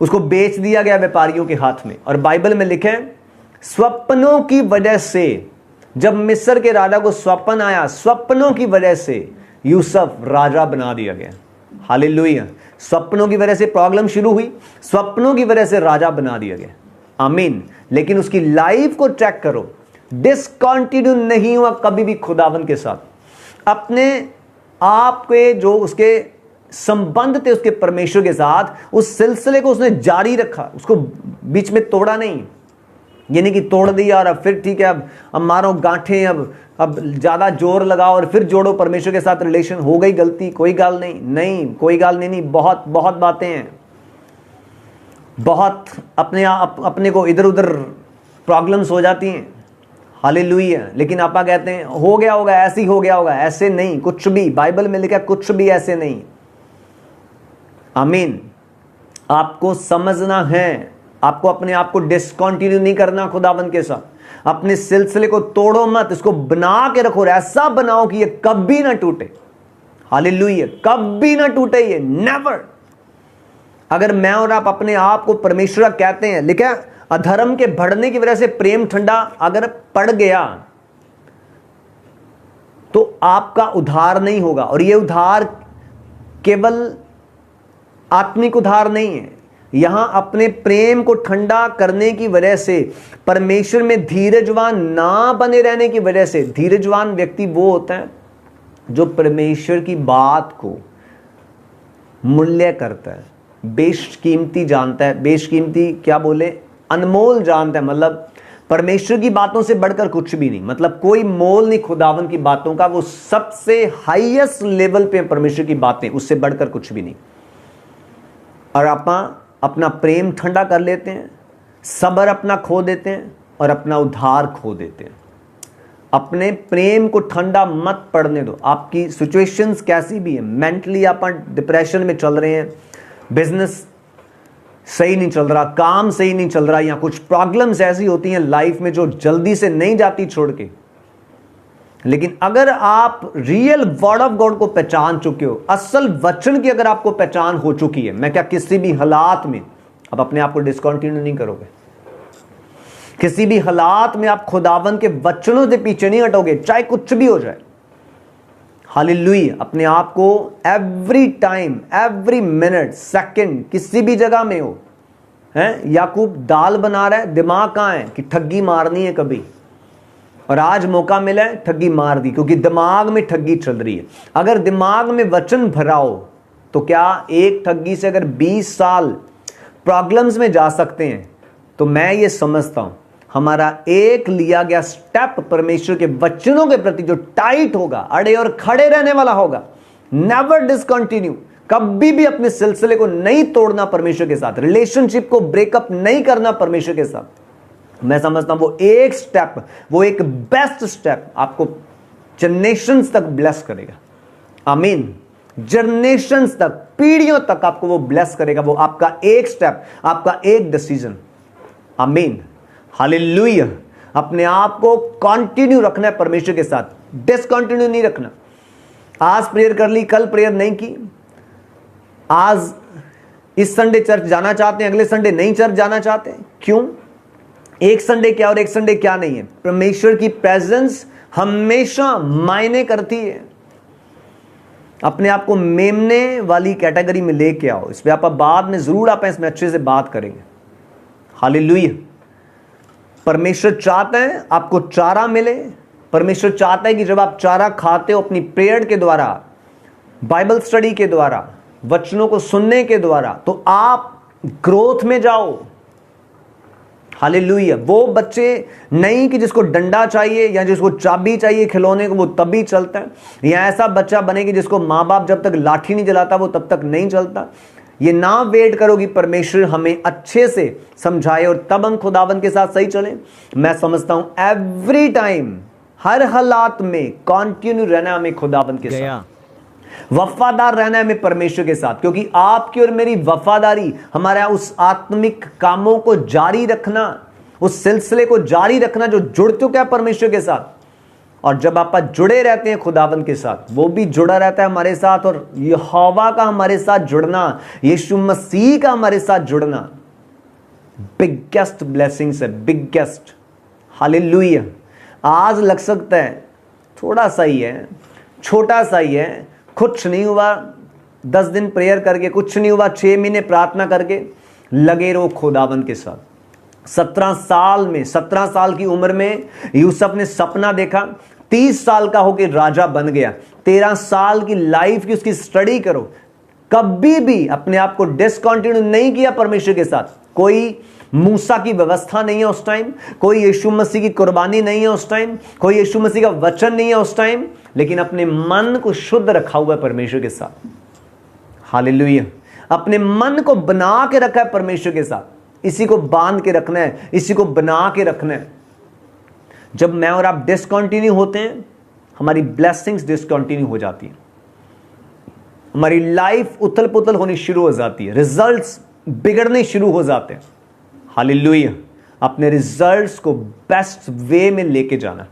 उसको बेच दिया गया व्यापारियों के हाथ में। और बाइबल में लिखे स्वप्नों की वजह से, जब मिस्र के राजा को स्वप्न आया, स्वप्नों की वजह से यूसुफ राजा बना दिया गया। हालेलुया। स्वप्नों की वजह से प्रॉब्लम शुरू हुई, स्वप्नों की वजह से राजा बना दिया गया। आमीन। लेकिन उसकी लाइफ को चेक करो, डिसकंटिन्यू नहीं हुआ कभी भी खुदावन के साथ। अपने आप के जो उसके संबंध थे उसके परमेश्वर के साथ, उस सिलसिले को उसने जारी रखा, उसको बीच में तोड़ा नहीं। ये नहीं कि तोड़ दिया और अब फिर ठीक है, अब मारो गांठें, अब ज्यादा जोर लगाओ और फिर जोड़ो परमेश्वर के साथ रिलेशन, हो गई गलती, कोई गाल नहीं, कोई गाल नहीं, बहुत बहुत बातें हैं, बहुत अपने को इधर उधर प्रॉब्लम्स हो जाती हैं। हालेलुया। लेकिन आपा कहते हैं हो गया होगा, ऐसे ही हो गया होगा, ऐसे नहीं, कुछ भी बाइबल में लिखा कुछ भी ऐसे नहीं। आमीन। आपको समझना है, आपको अपने आप को डिसकंटिन्यू नहीं करना खुदावन के साथ। अपने सिलसिले को तोड़ो मत, इसको बना के रखो, ऐसा बनाओ कि ये कभी ना टूटे। हालेलुया। कभी ना टूटे ये, नेवर। अगर मैं और आप अपने आप को परमेश्वर कहते हैं, लिखा अधर्म के बढ़ने की वजह से प्रेम ठंडा अगर पड़ गया तो आपका उद्धार नहीं होगा। और ये उद्धार केवल आत्मिक उद्धार नहीं है, यहां अपने प्रेम को ठंडा करने की वजह से, परमेश्वर में धीरजवान ना बने रहने की वजह से। धीरजवान व्यक्ति वो होता है जो परमेश्वर की बात को मूल्य करता है, बेशकीमती जानता है। बेशकीमती क्या बोले, अनमोल जानता है। मतलब परमेश्वर की बातों से बढ़कर कुछ भी नहीं, मतलब कोई मोल नहीं खुदावन की बातों का। वो सबसे हाईएस्ट लेवल पे परमेश्वर की बातें, उससे बढ़कर कुछ भी नहीं। और आप अपना प्रेम ठंडा कर लेते हैं, सब्र अपना खो देते हैं और अपना उद्धार खो देते हैं। अपने प्रेम को ठंडा मत पड़ने दो। आपकी सिचुएशंस कैसी भी है, मेंटली आप डिप्रेशन में चल रहे हैं, बिजनेस सही नहीं चल रहा, काम सही नहीं चल रहा, या कुछ प्रॉब्लम्स ऐसी होती हैं लाइफ में जो जल्दी से नहीं जाती छोड़ के। लेकिन अगर आप रियल वर्ड ऑफ गॉड को पहचान चुके हो, असल वचन की अगर आपको पहचान हो चुकी है, मैं क्या किसी भी हालात में अब अपने आप को डिसकंटिन्यू नहीं करोगे। किसी भी हालात में आप खुदावन के वचनों से पीछे नहीं हटोगे, चाहे कुछ भी हो जाए। हालेलुया। अपने आप को every time, every minute, second, किसी भी जगह में हो, हैं, याकूब दाल बना रहा है, दिमाग कहाँ है कि ठगी मारनी है कभी, और आज मौका मिला है, ठगी मार दी, क्योंकि दिमाग में ठगी चल रही है। अगर दिमाग में वचन भरा हो तो क्या एक ठगी से अगर 20 साल प्रॉब्लम्स में जा सकते हैं, तो मैं ये समझता हूं हमारा एक लिया गया स्टेप परमेश्वर के वचनों के प्रति जो टाइट होगा, अड़े और खड़े रहने वाला होगा, नेवर डिसकंटिन्यू, कभी भी अपने सिलसिले को नहीं तोड़ना परमेश्वर के साथ, रिलेशनशिप को ब्रेकअप नहीं करना परमेश्वर के साथ, मैं समझता हूं वो एक स्टेप, वो एक बेस्ट स्टेप आपको जनरेशंस तक ब्लेस करेगा। आमीन। जनरेशंस तक, पीढ़ियों तक आपको वो ब्लेस करेगा, वो आपका एक स्टेप, आपका एक डिसीजन। आमीन। हालेलुया। अपने आप को कंटिन्यू रखना है परमेश्वर के साथ, डिसकंटिन्यू नहीं रखना। आज प्रेयर कर ली, कल प्रेयर नहीं की, आज इस संडे चर्च जाना चाहते हैं, अगले संडे नहीं चर्च जाना चाहते हैं, क्यों? एक संडे क्या और एक संडे क्या नहीं है। परमेश्वर की प्रेजेंस हमेशा मायने करती है। अपने आप को मेमने वाली कैटेगरी में लेके आओ। इस पे आप बाद में जरूर आप इसमें अच्छे से बात करेंगे। हालेलुया। परमेश्वर चाहता है आपको चारा मिले। परमेश्वर चाहता है कि जब आप चारा खाते हो अपनी प्रेयर के द्वारा, बाइबल स्टडी के द्वारा, वचनों को सुनने के द्वारा, तो आप ग्रोथ में जाओ। हालेलुया। वो बच्चे नहीं कि जिसको डंडा चाहिए या जिसको चाबी चाहिए खिलौने को, वो तभी चलता है, या ऐसा बच्चा बने कि जिसको माँ बाप जब तक लाठी नहीं जलाता वो तब तक नहीं चलता। ये ना वेट करो कि परमेश्वर हमें अच्छे से समझाए और तब हम खुदावन के साथ सही चलें। मैं समझता हूं एवरी टाइम, हर हालात में कंटिन्यू रहना हमें खुदावन के साथ, वफादार रहना है हमें परमेश्वर के साथ, क्योंकि आपकी और मेरी वफादारी हमारा उस आत्मिक कामों को जारी रखना, उस सिलसिले को जारी रखना जो जुड़ चुका है परमेश्वर के साथ। और जब आप जुड़े रहते हैं खुदावन के साथ, वो भी जुड़ा रहता है हमारे साथ, और यहोवा का हमारे साथ जुड़ना, यीशु मसीह का हमारे साथ जुड़ना बिगेस्ट ब्लेसिंग्स है, बिगेस्ट। हालेलुया। आज लग सकता है थोड़ा सा ही है, छोटा सा ही है, कुछ नहीं हुआ, 10 दिन प्रेयर करके कुछ नहीं हुआ, 6 महीने प्रार्थना करके लगे रहो खुदावन के साथ। 17 साल में, 17 साल की उम्र में यूसुफ ने सपना देखा, 30 साल का होकर राजा बन गया। 13 साल की लाइफ की उसकी स्टडी करो, कभी भी अपने आप को डिसकंटिन्यू नहीं किया परमेश्वर के साथ। कोई मूसा की व्यवस्था नहीं है उस टाइम, कोई यीशु मसीह की कुर्बानी नहीं है उस टाइम, कोई यीशु मसीह का वचन नहीं है उस टाइम, लेकिन अपने मन को शुद्ध रखा हुआ है परमेश्वर के साथ। हालेलुया। अपने मन को बना के रखा है परमेश्वर के साथ। इसी को बांध के रखना है, इसी को बना के रखना है। जब मैं और आप डिसकंटिन्यू होते हैं, हमारी ब्लेसिंग्स डिसकंटिन्यू हो जाती है, हमारी लाइफ उथल पुथल होनी शुरू हो जाती है, रिजल्ट्स बिगड़ने शुरू हो जाते हैं। हालेलुया। अपने रिजल्ट्स को बेस्ट वे में लेके जाना,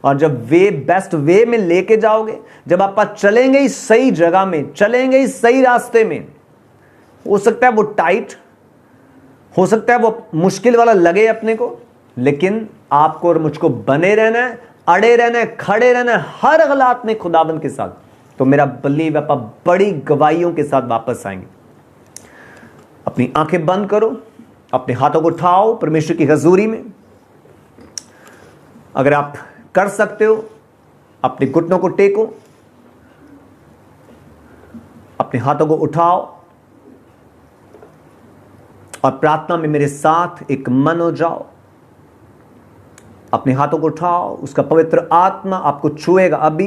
और जब वे बेस्ट वे में लेके जाओगे, जब आप चलेंगे इस सही जगह में, चलेंगे इस सही रास्ते में, हो सकता है वो टाइट, हो सकता है वो मुश्किल वाला लगे अपने को, लेकिन आपको और मुझको बने रहना है, अड़े रहना है, खड़े रहना है हर हालात में खुदावन के साथ। तो मेरा बलीव है आप बड़ी गवाहियों के साथ वापस आएंगे। अपनी आंखें बंद करो, अपने हाथों को उठाओ परमेश्वर की हजूरी में। अगर आप कर सकते हो, अपने घुटनों को टेको, अपने हाथों को उठाओ और प्रार्थना में मेरे साथ एक मन हो जाओ। अपने हाथों को उठाओ, उसका पवित्र आत्मा आपको छुएगा अभी,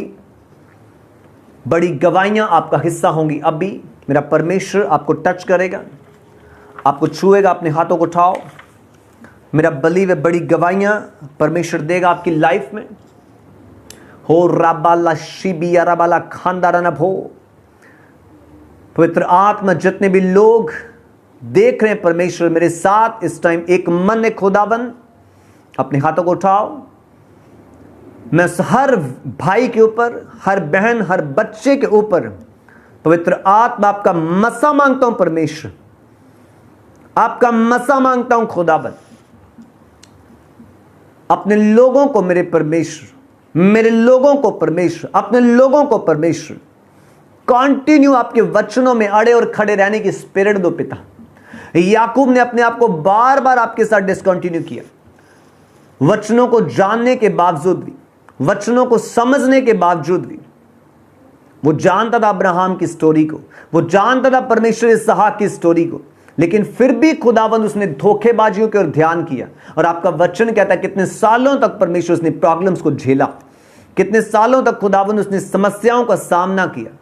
बड़ी गवाहियां आपका हिस्सा होंगी अभी। मेरा परमेश्वर आपको टच करेगा, आपको छुएगा। अपने हाथों को उठाओ, मेरा बलीव है बड़ी गवाहियां परमेश्वर देगा आपकी लाइफ में। हो राबाला शिबिया राबाला खानदारानब हो। पवित्र आत्मा, जितने भी लोग देख रहे हैं परमेश्वर मेरे साथ इस टाइम एक मन है खुदावन, अपने हाथों को उठाओ। मैं हर भाई के ऊपर, हर बहन, हर बच्चे के ऊपर पवित्र आत्मा आपका मसा मांगता हूं परमेश्वर, आपका मसा मांगता हूं खुदावन। अपने लोगों को मेरे परमेश्वर, मेरे लोगों को परमेश्वर, अपने लोगों को परमेश्वर कंटिन्यू आपके वचनों में अड़े और खड़े रहने की स्पिरिट दो पिता। याकूब ने अपने आप को बार बार आपके साथ डिसकंटिन्यू किया, वचनों को जानने के बावजूद भी, वचनों को समझने के बावजूद भी। वो जानता था अब्राहम की स्टोरी को, वो जानता था परमेश्वर इसहाक की स्टोरी को, लेकिन फिर भी खुदावंद उसने धोखेबाजियों की ओर ध्यान किया। और आपका वचन कहता है कितने सालों तक परमेश्वर उसने प्रॉब्लम्स को झेला, कितने सालों तक खुदावंद उसने समस्याओं का सामना किया।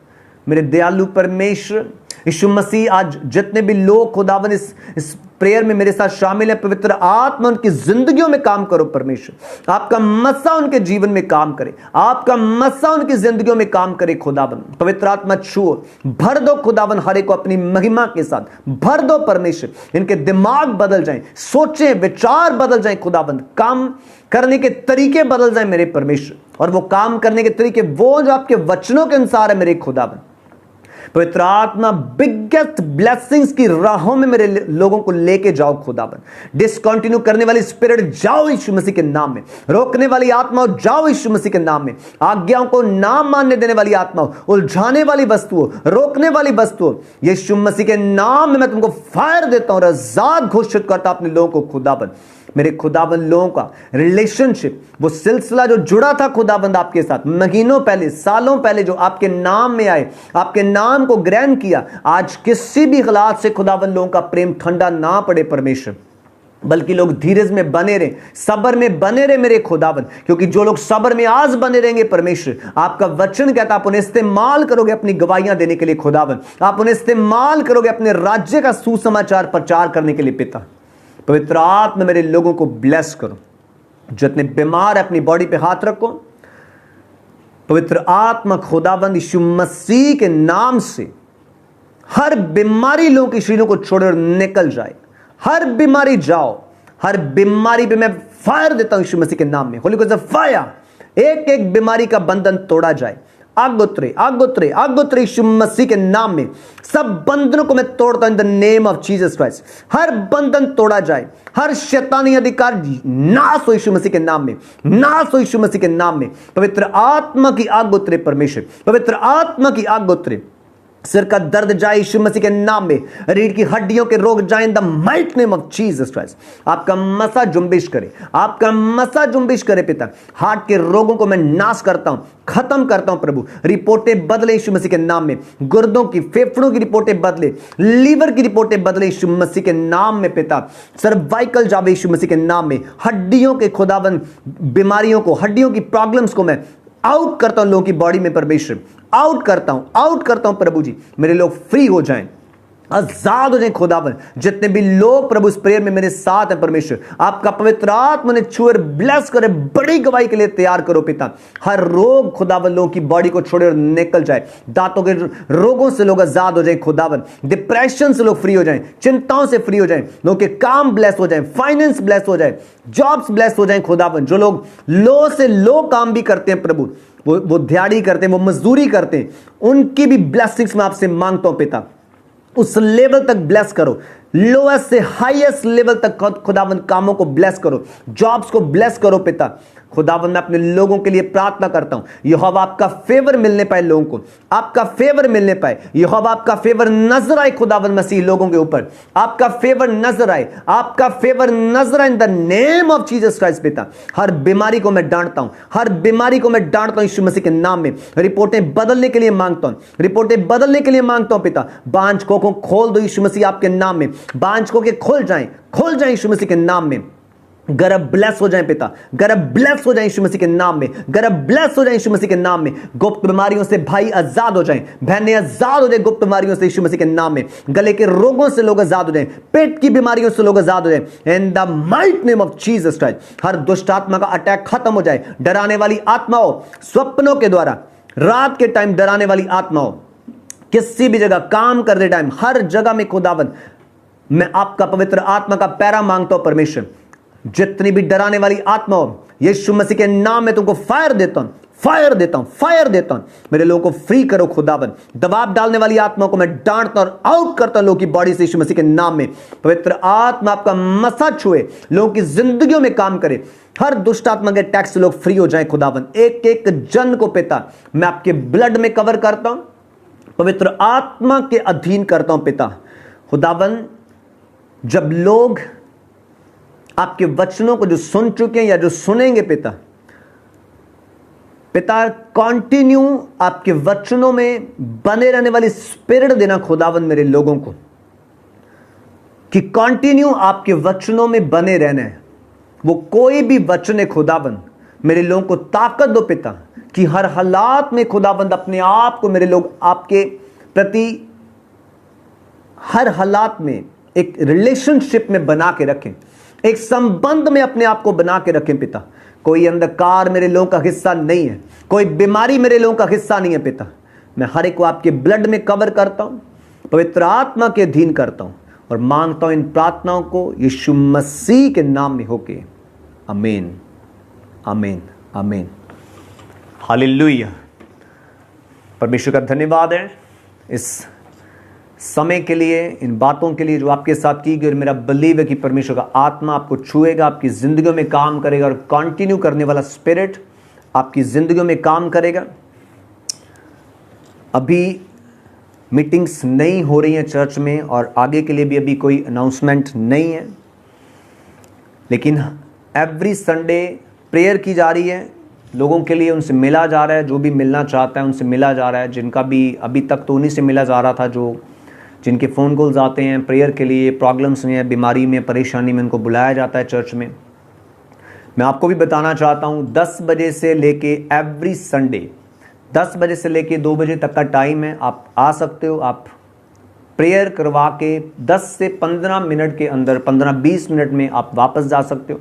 मेरे दयालु परमेश्वर यीशु मसीह, आज जितने भी लोग खुदावंद इस प्रेयर में मेरे साथ शामिल है, पवित्र आत्मा उनकी जिंदगियों में काम करो परमेश्वर। आपका मस्सा उनके जीवन में काम करे, आपका मस्सा उनकी जिंदगियों में काम करे खुदावंद। पवित्र आत्मा छुओ, भर दो खुदावंद, हर एक को अपनी महिमा के साथ भर दो परमेश्वर। इनके दिमाग बदल जाएं, सोचें, विचार बदल जाएं खुदावंद, काम करने के तरीके बदल जाएं मेरे परमेश्वर। और वो काम करने के तरीके वो जो आपके वचनों के अनुसार है मेरे खुदावंद। पवित्र आत्मा बिगेस्ट ब्लेसिंग्स की राहों में मेरे लोगों को लेके जाओ खुदाबंद। डिसकंटिन्यू करने वाली स्पिरिट जाओ यीशु मसीह के नाम में, रोकने वाली आत्मा जाओ यीशु मसीह के नाम में, आज्ञाओं को ना मानने देने वाली आत्मा, उलझाने वाली वस्तुओं, रोकने वाली वस्तुओं, यीशु मसीह के नाम में मैं तुमको फायर देता हूं और आजाद घोषित करता अपने लोगों को खुदाबंद। मेरे खुदाबंद लोगों का रिलेशनशिप, वो सिलसिला जो जुड़ा था खुदाबंद आपके साथ महीनों पहले, सालों पहले, जो आपके नाम में आए, आपके नाम को ग्रहण किया, आज किसी भी हालात से खुदाबंद लोगों का प्रेम ठंडा ना पड़े परमेश्वर, बल्कि लोग धीरज में बने रहे, सब्र में बने रहे मेरे खुदाबंद। क्योंकि जो लोग सब्र में आज बने रहेंगे परमेश्वर, आपका वचन कहता आप उन्हें इस्तेमाल करोगे अपनी गवाहियां देने के लिए खुदाबंद, आप उन्हें इस्तेमाल करोगे अपने राज्य का सुसमाचार प्रचार करने के लिए पिता। पवित्र आत्मा मेरे लोगों को ब्लेस करो, जितने बीमार है अपनी बॉडी पे हाथ रखो। पवित्र आत्मा खुदाबंद यीशु मसीह के नाम से हर बीमारी लोगों की शरीरों को छोड़कर निकल जाए, हर बीमारी जाओ, हर बीमारी पे मैं फायर देता हूं यीशु मसीह के नाम में, होली गॉस्ट फायर। एक एक बीमारी का बंधन तोड़ा जाए, आग उतरे, आग उतरे, आग उतरे यीशु मसीह के नाम में। सब बंधनों को मैं तोड़ता हूं in the name of Jesus Christ. हर बंधन तोड़ा जाए, हर शैतानी अधिकार नाश हो यीशु मसीह के नाम में, नाश हो यीशु मसीह के नाम में। पवित्र आत्मा की आग उतरे परमेश्वर, पवित्र आत्मा की आग उतरे। सिर का दर्द जाए यीशु मसीह के नाम में, रीढ़ की हड्डियों के रोग जाए इन the mighty name of Jesus Christ. आपका मसा जुम्बिश करे, आपका मसा जुम्बिश करे पिता। हार्ट के रोगों को मैं नाश करता हूं, खत्म करता हूं प्रभु। रिपोर्टें बदले यीशु मसीह के नाम में, गुर्दों की, फेफड़ों की रिपोर्टें बदले, लीवर की रिपोर्टें बदले यीशु मसीह के नाम में पिता। सर्वाइकल जावे यीशु मसीह के नाम में। हड्डियों के खुदाबंद बीमारियों को, हड्डियों की प्रॉब्लम्स को मैं आउट करता हूं लोगों की बॉडी में परमेश्वर, आउट करता हूं प्रभु जी। मेरे लोग फ्री हो जाएं, आजाद हो जाएं खुदावन। जितने भी लोग प्रभु इस प्रेयर में मेरे साथ हैं परमेश्वर, आपका पवित्र आत्मा ने छुए ब्लेस करे, बड़ी गवाही के लिए तैयार करो पिता। हर रोग खुदावन लोगों की बॉडी को छोड़े और निकल जाए। दांतों के रोगों से लोग आजाद हो जाए खुदावन, डिप्रेशन से लोग फ्री हो जाएं, चिंताओं से फ्री हो जाएं, लोगों के काम ब्लेस हो जाएं, फाइनेंस ब्लेस हो जाए, जॉब्स ब्लेस हो जाएं खुदावन। जो लोग लो से लो काम भी करते हैं प्रभु, वो दिहाड़ी करते हैं, वो मजदूरी करते हैं, उनकी भी ब्लेसिंग्स मैं आपसे मांगता हूं पिता। उस लेवल तक ब्लेस करो, लोएस्ट से हाईएस्ट लेवल तक खुदावंद कामों को ब्लेस करो, जॉब्स को ब्लेस करो पिता। खुदावंद मैं अपने लोगों के लिए प्रार्थना करता हूं, यहोवा आपका फेवर मिलने पाए लोगों को, आपका फेवर मिलने पाए, यहोवा आपका फेवर नजर आए खुदावंद मसीह लोगों के ऊपर, आपका फेवर नजर आए, आपका फेवर नजर आए इन the name of Jesus Christ पिता। हर बीमारी को मैं डांटता हूं, हर बीमारी को मैं डांटता हूं यीशु मसीह के नाम में। रिपोर्टें बदलने के लिए मांगता हूं, रिपोर्टें बदलने के लिए मांगता हूं पिता। बांझ को खोल दो यीशु मसीह आपके नाम में, बांझ को के खुल जाएं यीशु मसीह के नाम में। गर्भ ब्लेस हो जाए पिता, गर्भ ब्लेस हो जाए यीशु मसीह के नाम में, गर्भ ब्लेस हो जाए यीशु मसीह के नाम में। गुप्त बीमारियों से भाई आजाद हो जाएं, बहनें आजाद हो जाए गुप्त बीमारियों से यीशु मसीह के नाम में। गले के रोगों से लोग आजाद हो जाएं, पेट की बीमारियों से लोग आजाद हो जाएं in the mighty name of Jesus Christ. हर दुष्ट आत्मा का अटैक खत्म हो जाए, डराने वाली आत्माओं, स्वप्नों के द्वारा रात के टाइम डराने वाली आत्माओं, किसी भी जगह काम करते टाइम, हर जगह में खुदावंद मैं आपका पवित्र आत्मा का पैरा मांगता हूं परमेश्वर। जितनी भी डराने वाली आत्मा हो, यीशु मसीह के नाम में तुमको फायर देता हूं, फायर देता हूं, फायर देता हूं। मेरे लोगों को फ्री करो खुदावन। दबाव डालने वाली आत्माओं को मैं डांटता और आउट करता हूं लोगों की बॉडी से, यीशु मसीह के नाम में। पवित्र आत्मा आपका मसा छुए, लोगों की जिंदगियों में काम करे। हर दुष्ट आत्मा के अटैक से लोग फ्री हो जाएं खुदावन। एक एक जन को पिता मैं आपके ब्लड में कवर करता हूं, पवित्र आत्मा के अधीन करता हूं पिता खुदावन। जब लोग आपके वचनों को जो सुन चुके हैं या जो सुनेंगे पिता कंटिन्यू आपके वचनों में बने रहने वाली स्पिरिट देना खुदावन मेरे लोगों को, कि कंटिन्यू आपके वचनों में बने रहना है। वो कोई भी वचन है खुदावन, मेरे लोगों को ताकत दो पिता, कि हर हालात में खुदाबंद अपने आप को मेरे लोग आपके प्रति हर हालात में एक रिलेशनशिप में बना के रखें, एक संबंध में अपने आप को बना के रखें पिता। कोई अंधकार मेरे लोगों का हिस्सा नहीं है, कोई बीमारी मेरे लोगों का हिस्सा नहीं है पिता। मैं हर एक को आपके ब्लड में कवर करता हूं, पवित्र आत्मा के अधीन करता हूं और मांगता हूं इन प्रार्थनाओं को यीशु मसीह के नाम में होके। आमीन, आमीन, आमीन। हालेलुया। परमेश्वर का धन्यवाद है इस समय के लिए, इन बातों के लिए जो आपके साथ की गई। और मेरा बिलीव है कि परमेश्वर का आत्मा आपको छुएगा, आपकी जिंदगियों में काम करेगा और कंटिन्यू करने वाला स्पिरिट आपकी जिंदगियों में काम करेगा। अभी मीटिंग्स नहीं हो रही हैं चर्च में और आगे के लिए भी अभी कोई अनाउंसमेंट नहीं है, लेकिन एवरी संडे प्रेयर की जा रही है लोगों के लिए, उनसे मिला जा रहा है। जो भी मिलना चाहता है उनसे मिला जा रहा है। जिनका भी अभी तक तो उन्हीं से मिला जा रहा था, जो जिनके फ़ोन कॉल्स आते हैं प्रेयर के लिए, प्रॉब्लम्स में, बीमारी में, परेशानी में, उनको बुलाया जाता है चर्च में। मैं आपको भी बताना चाहता हूँ 10 बजे से लेके एवरी संडे 10 बजे से लेके 2 बजे तक का टाइम है। आप आ सकते हो, आप प्रेयर करवा के 10 से 15 मिनट के अंदर, 15-20 मिनट में आप वापस जा सकते हो।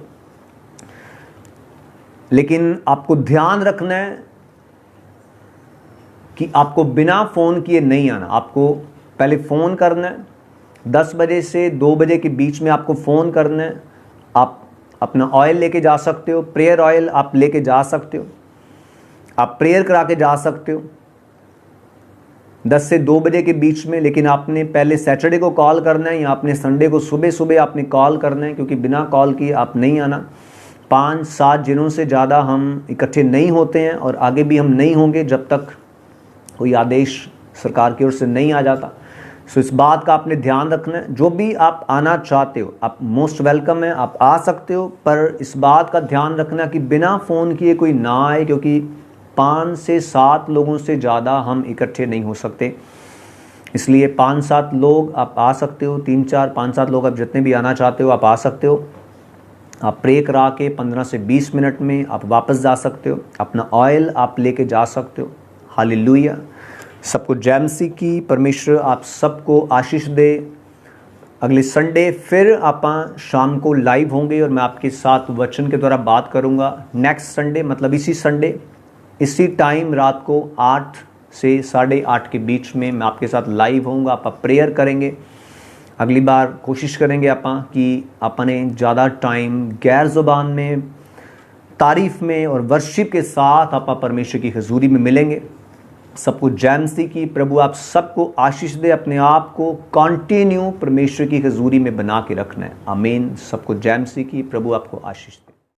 लेकिन आपको ध्यान रखना है कि आपको बिना फ़ोन किए नहीं आना। आपको पहले फ़ोन करना है, 10 बजे से 2 बजे के बीच में आपको फ़ोन करना है। आप अपना ऑयल लेके जा सकते हो, प्रेयर ऑयल आप लेके जा सकते हो, आप प्रेयर करा के जा सकते हो 10 से 2 बजे के बीच में। लेकिन आपने पहले सैटरडे को कॉल करना है या आपने संडे को सुबह सुबह आपने कॉल करना है, क्योंकि बिना कॉल किए आप नहीं आना। 5-7 दिनों से ज़्यादा हम इकट्ठे नहीं होते हैं और आगे भी हम नहीं होंगे जब तक कोई आदेश सरकार की ओर से नहीं आ जाता। सो इस बात का आपने ध्यान रखना है। जो भी आप आना चाहते हो आप मोस्ट वेलकम है, आप आ सकते हो, पर इस बात का ध्यान रखना कि बिना फ़ोन किए कोई ना आए, क्योंकि 5 से 7 लोगों से ज़्यादा हम इकट्ठे नहीं हो सकते। इसलिए 5-7 लोग आप आ सकते हो, 3-4 5-7 लोग आप जितने भी आना चाहते हो आप आ सकते हो। आप प्रे करा के 15 से 20 मिनट में आप वापस जा सकते हो। अपना ऑयल आप लेके जा सकते हो। हालेलुया। सबको जय मसीह की। परमेश्वर आप सबको आशीष दे। अगले संडे फिर आप शाम को लाइव होंगे और मैं आपके साथ वचन के द्वारा बात करूंगा। नेक्स्ट संडे मतलब इसी संडे इसी टाइम रात को 8 से 8:30 के बीच में मैं आपके साथ लाइव होऊंगा। आप प्रेयर करेंगे। अगली बार कोशिश करेंगे कि अपने ज़्यादा टाइम गैर ज़ुबान में, तारीफ़ में और वर्शिप के साथ आप परमेश्वर की हजूरी में मिलेंगे। सबको जय मसीह की। प्रभु आप सबको आशीष दे। अपने आप को कंटिन्यू परमेश्वर की हजूरी में बना के रखना है। आमीन। सबको जय मसीह की। प्रभु आपको आशीष दे।